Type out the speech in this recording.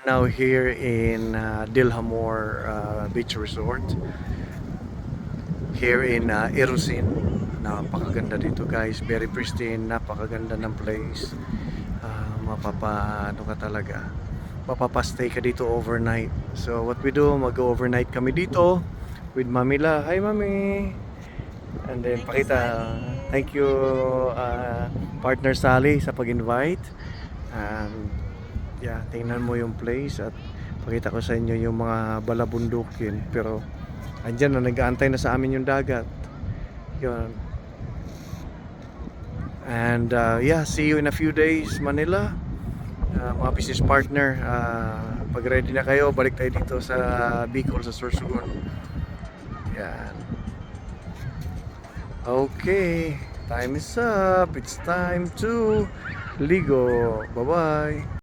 now here in Dilhamore Beach Resort here in Irusin. Napakaganda dito guys, very pristine, napakaganda ng place. Ano ka talaga, mapapastay ka dito overnight. So what we do, mag-overnight kami dito with Mamila. Hi Mami! And then pakita, thank you partner Sally sa pag-invite. And yeah, tingnan mo yung place at pakita ko sa inyo yung mga balabundukin. Pero andyan na, nag-aantay na sa amin yung dagat. Yun. And yeah, see you in a few days Manila. Mga business partner, pag ready na kayo, balik tayo dito sa Bicol, sa Sorsogon. Yan. Okay, time is up. It's time to ligo. Bye-bye.